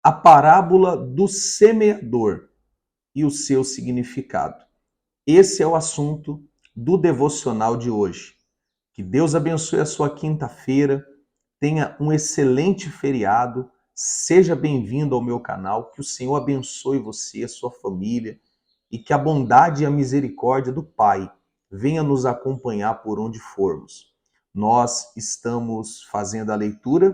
A parábola do semeador e o seu significado. Esse é o assunto do devocional de hoje. Que Deus abençoe a sua quinta-feira, tenha um excelente feriado, seja bem-vindo ao meu canal, que o Senhor abençoe você, a sua família, e que a bondade e a misericórdia do Pai venha nos acompanhar por onde formos. Nós estamos fazendo a leitura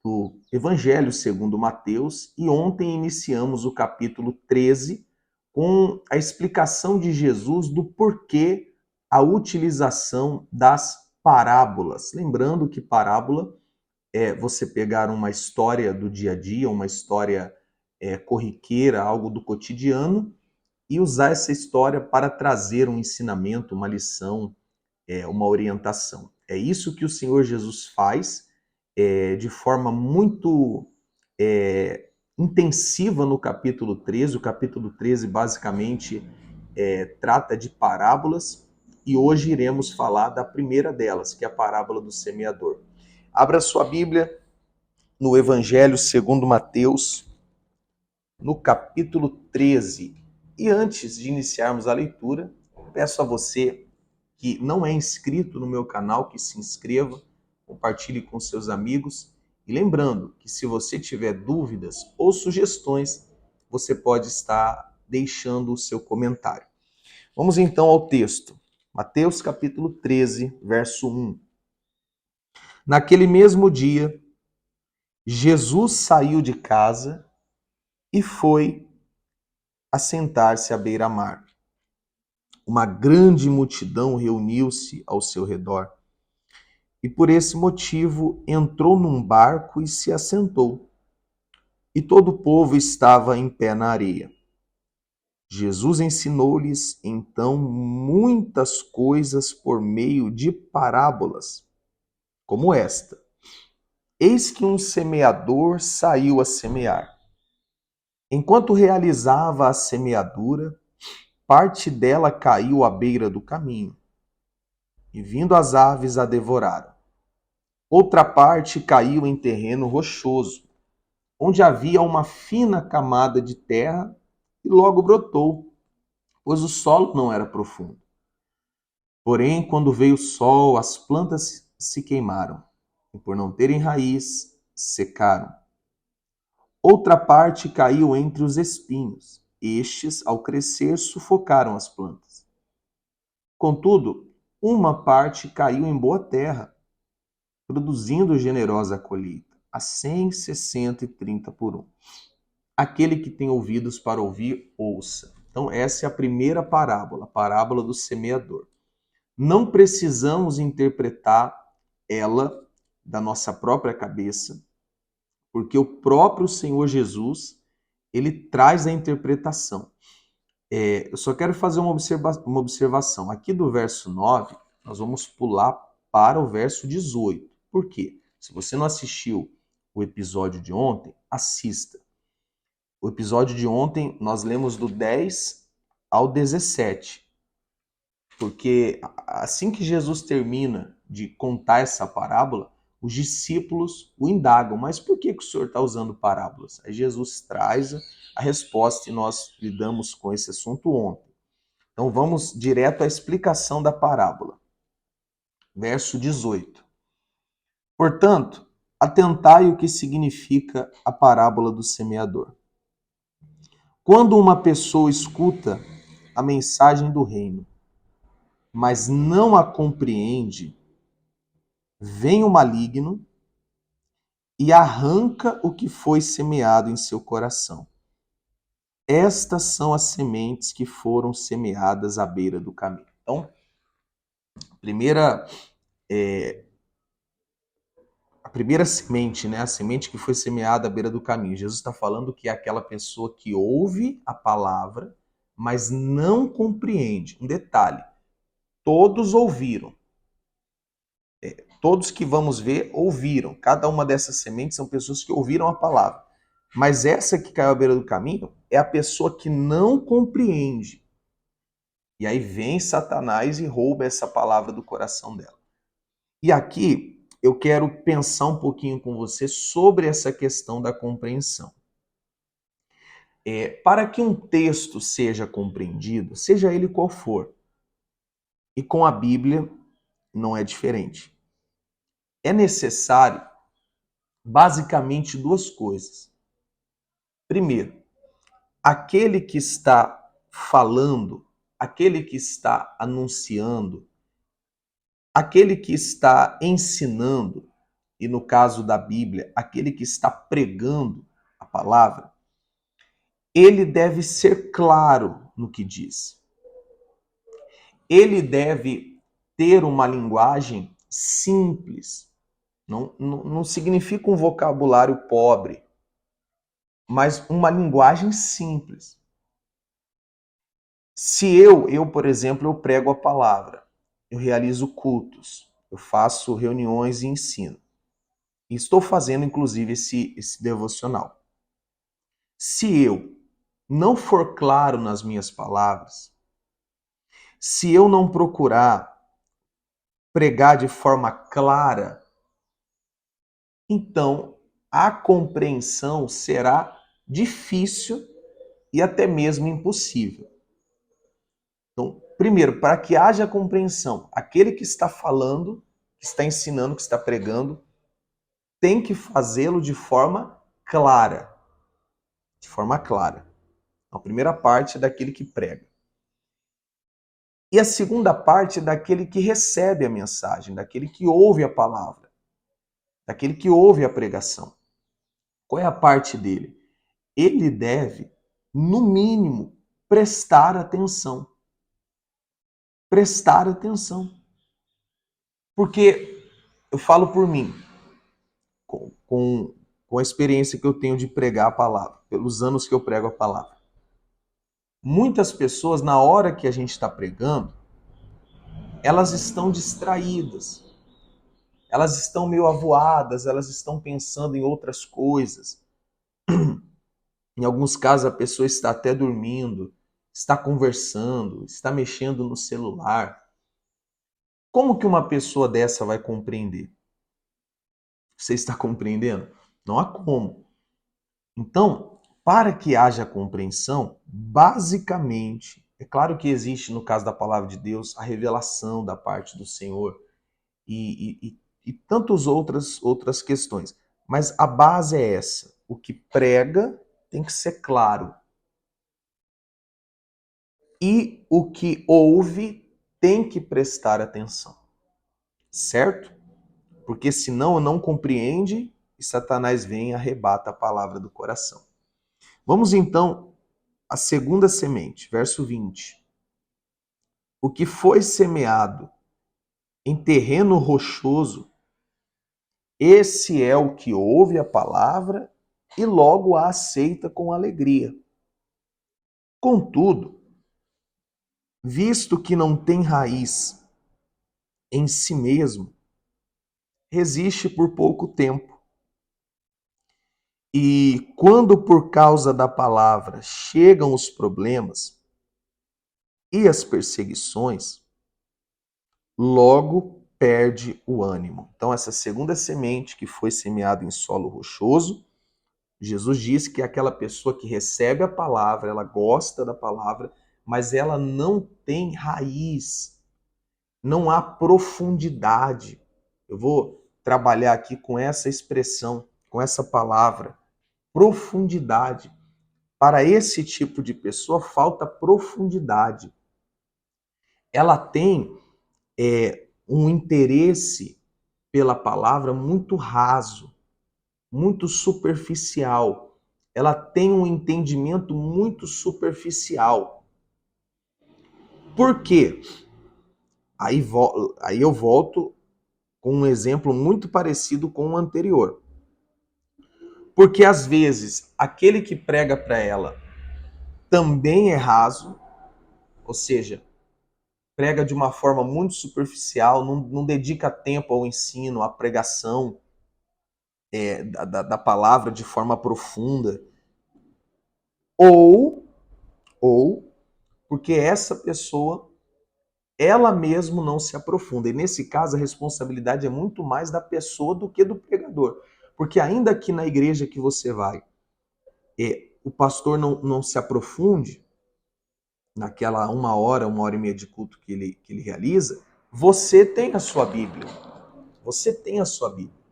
do Evangelho segundo Mateus e ontem iniciamos o capítulo 13 com a explicação de Jesus do porquê a utilização das parábolas. Lembrando que parábola é você pegar uma história do dia a dia, uma história corriqueira, algo do cotidiano, e usar essa história para trazer um ensinamento, uma lição, uma orientação. É isso que o Senhor Jesus faz de forma muito intensiva no capítulo 13. O capítulo 13 basicamente trata de parábolas e hoje iremos falar da primeira delas, que é a parábola do semeador. Abra sua Bíblia no Evangelho segundo Mateus, no capítulo 13. E antes de iniciarmos a leitura, peço a você que não é inscrito no meu canal, que se inscreva, compartilhe com seus amigos. E lembrando que se você tiver dúvidas ou sugestões, você pode estar deixando o seu comentário. Vamos então ao texto. Mateus capítulo 13, verso 1. Naquele mesmo dia, Jesus saiu de casa e foi assentar-se à beira-mar. Uma grande multidão reuniu-se ao seu redor. E por esse motivo entrou num barco e se assentou. E todo o povo estava em pé na areia. Jesus ensinou-lhes então muitas coisas por meio de parábolas, como esta. Eis que um semeador saiu a semear. Enquanto realizava a semeadura, parte dela caiu à beira do caminho, e vindo as aves a devoraram. Outra parte caiu em terreno rochoso, onde havia uma fina camada de terra e logo brotou, pois o solo não era profundo. Porém, quando veio o sol, as plantas se queimaram, e por não terem raiz, secaram. Outra parte caiu entre os espinhos. Estes, ao crescer, sufocaram as plantas. Contudo, uma parte caiu em boa terra, produzindo generosa colheita, a 100, 60 e 30 por um. Aquele que tem ouvidos para ouvir, ouça. Então, essa é a primeira parábola, a parábola do semeador. Não precisamos interpretar ela da nossa própria cabeça, porque o próprio Senhor Jesus, ele traz a interpretação. Eu só quero fazer uma observação. Aqui do verso 9, nós vamos pular para o verso 18. Por quê? Se você não assistiu o episódio de ontem, assista. O episódio de ontem nós lemos do 10 ao 17. Porque assim que Jesus termina de contar essa parábola, os discípulos o indagam, mas por que o senhor está usando parábolas? Aí Jesus traz a resposta e nós lidamos com esse assunto ontem. Então vamos direto à explicação da parábola. Verso 18. Portanto, atentai o que significa a parábola do semeador. Quando uma pessoa escuta a mensagem do reino, mas não a compreende, vem o maligno e arranca o que foi semeado em seu coração. Estas são as sementes que foram semeadas à beira do caminho. Então, a primeira semente, né? A semente que foi semeada à beira do caminho. Jesus está falando que é aquela pessoa que ouve a palavra, mas não compreende. Um detalhe, todos ouviram. Todos que vamos ver ouviram. Cada uma dessas sementes são pessoas que ouviram a palavra. Mas essa que caiu à beira do caminho é a pessoa que não compreende. E aí vem Satanás e rouba essa palavra do coração dela. E aqui eu quero pensar um pouquinho com você sobre essa questão da compreensão. Para que um texto seja compreendido, seja ele qual for, e com a Bíblia não é diferente, é necessário basicamente duas coisas. Primeiro, aquele que está falando, aquele que está anunciando, aquele que está ensinando, e no caso da Bíblia, aquele que está pregando a palavra, ele deve ser claro no que diz. Ele deve ter uma linguagem simples. Não significa um vocabulário pobre, mas uma linguagem simples. Se por exemplo, eu prego a palavra, eu realizo cultos, eu faço reuniões e ensino. E estou fazendo, inclusive, esse devocional. Se eu não for claro nas minhas palavras, se eu não procurar pregar de forma clara, então a compreensão será difícil e até mesmo impossível. Então, primeiro, para que haja compreensão, aquele que está falando, que está ensinando, que está pregando, tem que fazê-lo de forma clara. De forma clara. A primeira parte é daquele que prega. E a segunda parte é daquele que recebe a mensagem, daquele que ouve a palavra, daquele que ouve a pregação. Qual é a parte dele? Ele deve, no mínimo, prestar atenção. Prestar atenção. Porque eu falo por mim, com a experiência que eu tenho de pregar a palavra, pelos anos que eu prego a palavra. Muitas pessoas, na hora que a gente está pregando, elas estão distraídas. Elas estão meio avoadas, elas estão pensando em outras coisas. Em alguns casos, a pessoa está até dormindo, está conversando, está mexendo no celular. Como que uma pessoa dessa vai compreender? Você está compreendendo? Não há como. Então, para que haja compreensão, basicamente, é claro que existe, no caso da palavra de Deus, a revelação da parte do Senhor e tantas outras questões. Mas a base é essa. O que prega tem que ser claro. E o que ouve tem que prestar atenção. Certo? Porque senão não compreende e Satanás vem e arrebata a palavra do coração. Vamos então à segunda semente, verso 20. O que foi semeado em terreno rochoso, esse é o que ouve a palavra e logo a aceita com alegria. Contudo, visto que não tem raiz em si mesmo, resiste por pouco tempo. E quando por causa da palavra chegam os problemas e as perseguições, logo perde o ânimo. Então, essa segunda semente que foi semeada em solo rochoso, Jesus disse que é aquela pessoa que recebe a palavra, ela gosta da palavra, mas ela não tem raiz, não há profundidade. Eu vou trabalhar aqui com essa expressão, com essa palavra, profundidade. Para esse tipo de pessoa falta profundidade. Ela tem um interesse pela palavra muito raso, muito superficial. Ela tem um entendimento muito superficial. Por quê? Aí eu volto com um exemplo muito parecido com o anterior. Porque às vezes aquele que prega para ela também é raso, ou seja, prega de uma forma muito superficial, não dedica tempo ao ensino, à pregação da palavra de forma profunda. Ou porque essa pessoa, ela mesmo não se aprofunda. E nesse caso, a responsabilidade é muito mais da pessoa do que do pregador. Porque ainda que na igreja que você vai, o pastor não se aprofunde naquela uma hora e meia de culto que ele realiza, você tem a sua Bíblia. Você tem a sua Bíblia.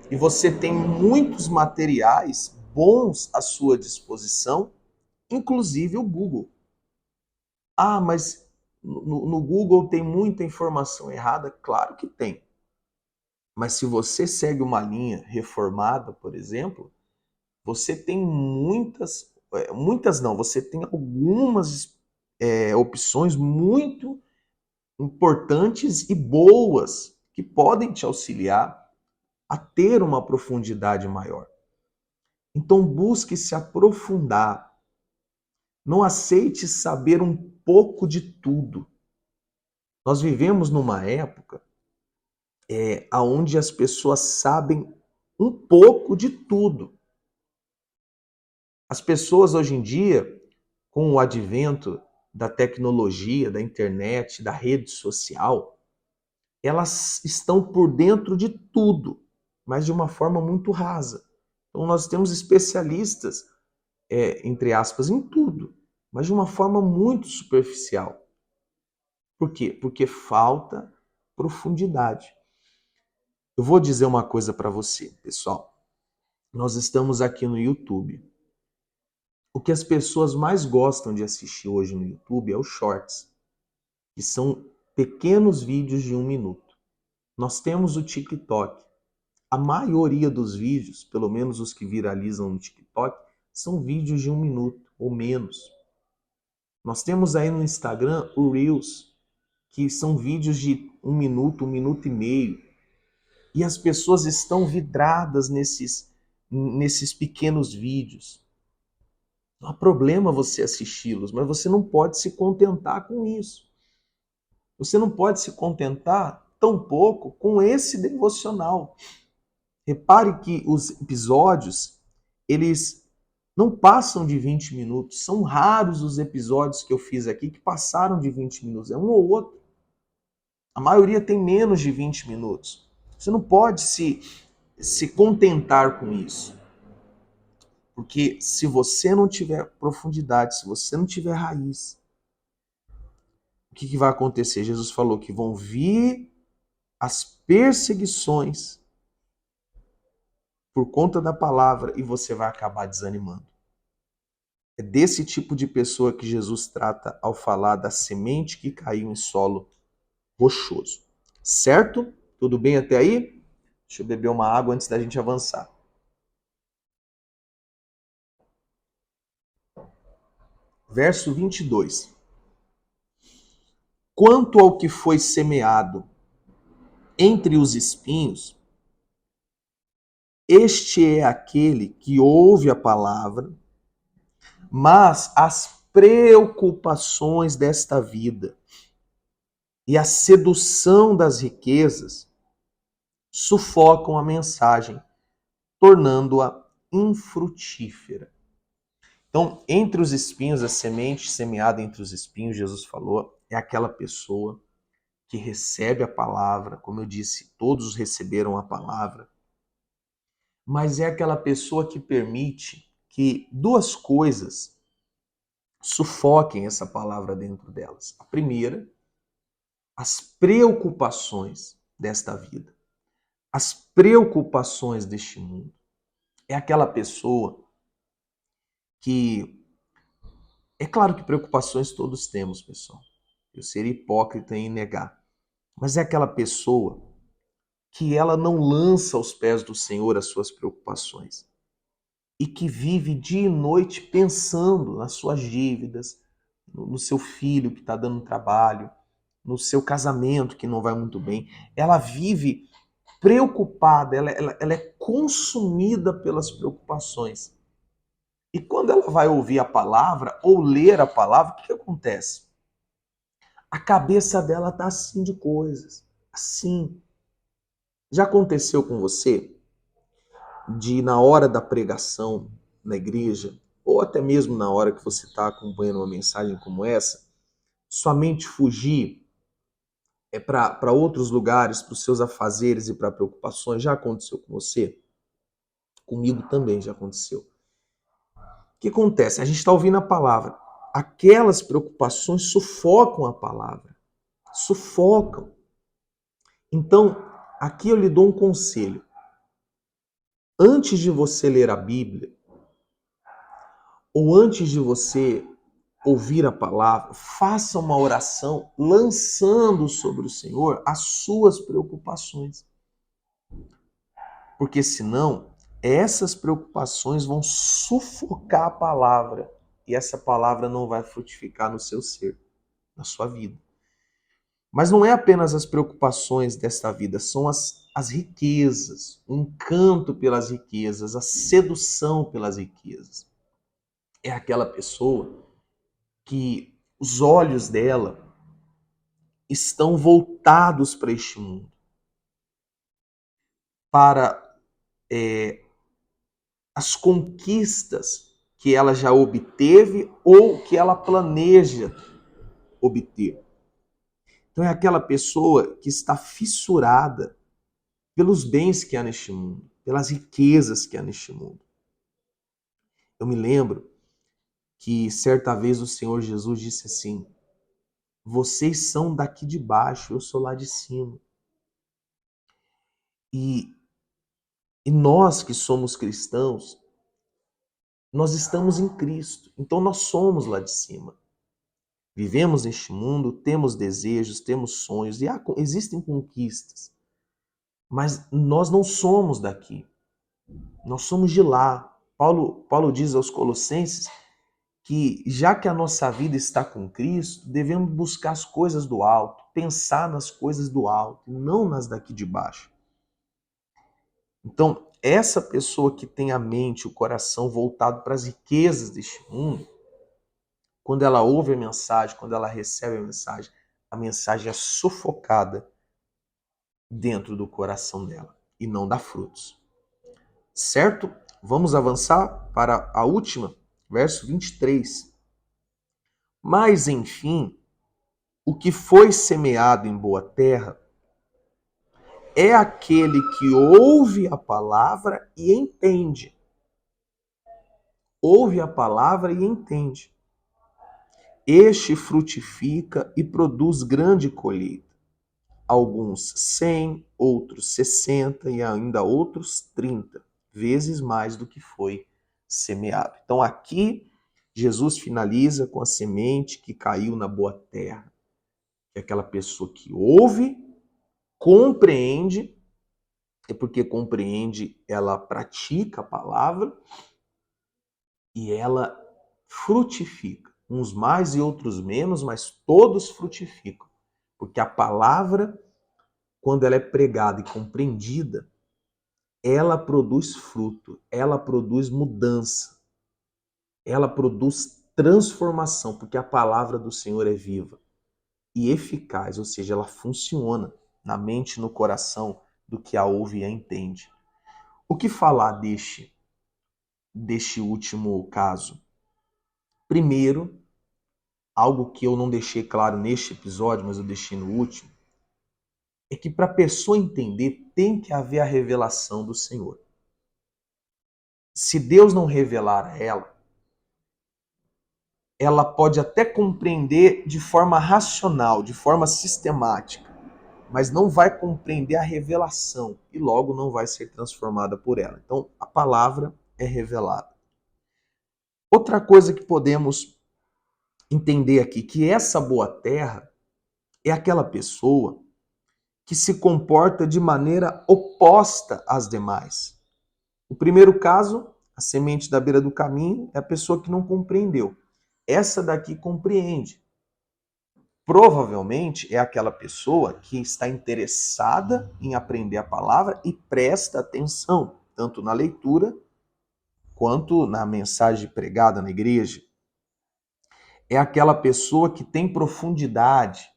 E você tem muitos materiais bons à sua disposição, inclusive o Google. Ah, mas no Google tem muita informação errada? Claro que tem. Mas se você segue uma linha reformada, por exemplo, você tem muitas não, você tem algumas opções muito importantes e boas que podem te auxiliar a ter uma profundidade maior. Então busque se aprofundar. Não aceite saber um pouco de tudo. Nós vivemos numa época onde as pessoas sabem um pouco de tudo. As pessoas hoje em dia, com o advento da tecnologia, da internet, da rede social, elas estão por dentro de tudo, mas de uma forma muito rasa. Então nós temos especialistas, entre aspas, em tudo, mas de uma forma muito superficial. Por quê? Porque falta profundidade. Eu vou dizer uma coisa para você, pessoal. Nós estamos aqui no YouTube. O que as pessoas mais gostam de assistir hoje no YouTube é os shorts, que são pequenos vídeos de 1 minuto. Nós temos o TikTok. A maioria dos vídeos, pelo menos os que viralizam no TikTok, são vídeos de 1 minuto ou menos. Nós temos aí no Instagram o Reels, que são vídeos de 1 minuto, 1 minuto e meio. E as pessoas estão vidradas nesses pequenos vídeos. Não há problema você assisti-los, mas você não pode se contentar com isso. Você não pode se contentar tampouco com esse devocional. Repare que os episódios, eles não passam de 20 minutos. São raros os episódios que eu fiz aqui que passaram de 20 minutos. É um ou outro. A maioria tem menos de 20 minutos. Você não pode se contentar com isso. Porque se você não tiver profundidade, se você não tiver raiz, o que vai acontecer? Jesus falou que vão vir as perseguições por conta da palavra e você vai acabar desanimando. É desse tipo de pessoa que Jesus trata ao falar da semente que caiu em solo rochoso. Certo? Tudo bem até aí? Deixa eu beber uma água antes da gente avançar. Verso 22. Quanto ao que foi semeado entre os espinhos, este é aquele que ouve a palavra, mas as preocupações desta vida e a sedução das riquezas sufocam a mensagem, tornando-a infrutífera. Então, entre os espinhos, a semente semeada entre os espinhos, Jesus falou, é aquela pessoa que recebe a palavra, como eu disse, todos receberam a palavra, mas é aquela pessoa que permite que duas coisas sufoquem essa palavra dentro delas. A primeira, as preocupações desta vida, as preocupações deste mundo. É aquela pessoa que... É claro que preocupações todos temos, pessoal. Eu seria hipócrita em negar. Mas é aquela pessoa que ela não lança aos pés do Senhor as suas preocupações e que vive dia e noite pensando nas suas dívidas, no seu filho que está dando trabalho, no seu casamento que não vai muito bem. Ela vive preocupada, ela é consumida pelas preocupações. E quando ela vai ouvir a palavra ou ler a palavra, o que acontece? A cabeça dela está assim de coisas, assim. Já aconteceu com você de, na hora da pregação na igreja, ou até mesmo na hora que você está acompanhando uma mensagem como essa, sua mente fugir para outros lugares, para os seus afazeres e para preocupações? Já aconteceu com você? Comigo também já aconteceu. que acontece? A gente está ouvindo a palavra. Aquelas preocupações sufocam a palavra. Sufocam. Então, aqui eu lhe dou um conselho. Antes de você ler a Bíblia, ou antes de você ouvir a palavra, faça uma oração lançando sobre o Senhor as suas preocupações. Porque senão, essas preocupações vão sufocar a palavra e essa palavra não vai frutificar no seu ser, na sua vida. Mas não é apenas as preocupações desta vida, são as riquezas, o encanto pelas riquezas, a sedução pelas riquezas. É aquela pessoa que os olhos dela estão voltados para este mundo, para as conquistas que ela já obteve ou que ela planeja obter. Então é aquela pessoa que está fissurada pelos bens que há neste mundo, pelas riquezas que há neste mundo. Eu me lembro que certa vez o Senhor Jesus disse assim: vocês são daqui de baixo, eu sou lá de cima. E nós que somos cristãos, nós estamos em Cristo, então nós somos lá de cima. Vivemos neste mundo, temos desejos, temos sonhos e existem conquistas, mas nós não somos daqui, nós somos de lá. Paulo diz aos Colossenses que, já que a nossa vida está com Cristo, devemos buscar as coisas do alto, pensar nas coisas do alto, não nas daqui de baixo. Então, essa pessoa que tem a mente, o coração voltado para as riquezas deste mundo, quando ela ouve a mensagem, quando ela recebe a mensagem é sufocada dentro do coração dela e não dá frutos. Certo? Vamos avançar para a última, verso 23. Mas, enfim, o que foi semeado em boa terra é aquele que ouve a palavra e entende. Ouve a palavra e entende. Este frutifica e produz grande colheita. Alguns 100, outros 60 e ainda outros 30 vezes mais do que foi semeado. Então aqui Jesus finaliza com a semente que caiu na boa terra. É aquela pessoa que ouve, compreende, e porque compreende, ela pratica a palavra e ela frutifica. Uns mais e outros menos, mas todos frutificam. Porque a palavra, quando ela é pregada e compreendida, ela produz fruto, ela produz mudança, ela produz transformação, porque a palavra do Senhor é viva e eficaz, ou seja, ela funciona na mente e no coração do que a ouve e a entende. O que falar deste último caso? Primeiro, algo que eu não deixei claro neste episódio, mas eu deixei no último, é que para a pessoa entender tem que haver a revelação do Senhor. Se Deus não revelar a ela pode até compreender de forma racional, de forma sistemática, mas não vai compreender a revelação e logo não vai ser transformada por ela. Então, a palavra é revelada. Outra coisa que podemos entender aqui, que essa boa terra é aquela pessoa que se comporta de maneira oposta às demais. O primeiro caso, a semente da beira do caminho, é a pessoa que não compreendeu. Essa daqui compreende. Provavelmente é aquela pessoa que está interessada em aprender a palavra e presta atenção, tanto na leitura quanto na mensagem pregada na igreja. É aquela pessoa que tem profundidade,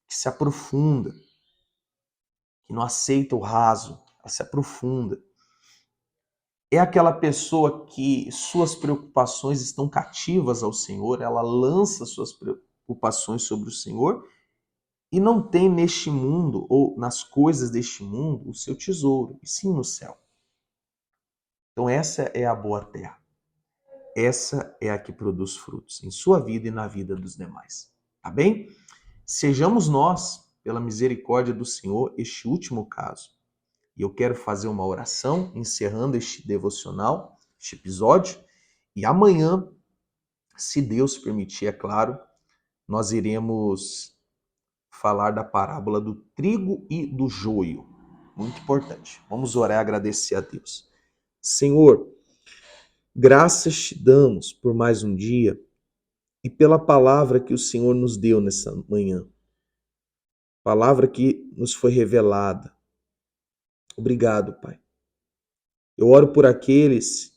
que se aprofunda, que não aceita o raso, ela se aprofunda. É aquela pessoa que suas preocupações estão cativas ao Senhor, ela lança suas preocupações sobre o Senhor e não tem neste mundo, ou nas coisas deste mundo, o seu tesouro, e sim no céu. Então essa é a boa terra. essa é a que produz frutos em sua vida e na vida dos demais. Tá bem? Sejamos nós, pela misericórdia do Senhor, este último caso. E eu quero fazer uma oração encerrando este devocional, este episódio, e amanhã, se Deus permitir, é claro, nós iremos falar da parábola do trigo e do joio. Muito importante. Vamos orar e agradecer a Deus. Senhor, graças te damos por mais um dia e pela palavra que o Senhor nos deu nessa manhã. Palavra que nos foi revelada. Obrigado, Pai. Eu oro por aqueles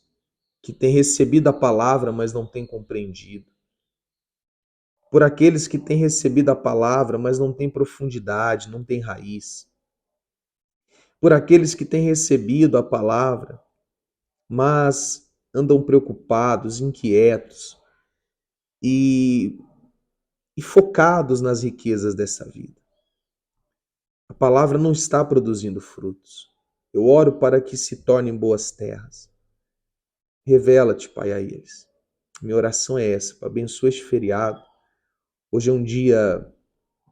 que têm recebido a palavra, mas não têm compreendido. Por aqueles que têm recebido a palavra, mas não têm profundidade, não têm raiz. Por aqueles que têm recebido a palavra, mas andam preocupados, inquietos e focados nas riquezas dessa vida. A palavra não está produzindo frutos. Eu oro para que se tornem boas terras. Revela-te, Pai, a eles. Minha oração é essa, abençoa este feriado. Hoje é um dia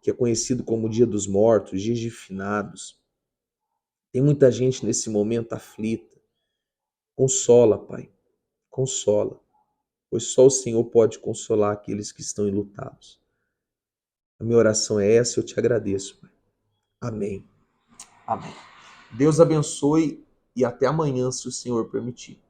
que é conhecido como Dia dos Mortos, Dias de Finados. Tem muita gente nesse momento aflita. Consola, Pai, consola, pois só o Senhor pode consolar aqueles que estão enlutados. A minha oração é essa e eu te agradeço, Pai. Amém. Amém. Deus abençoe e até amanhã, se o Senhor permitir.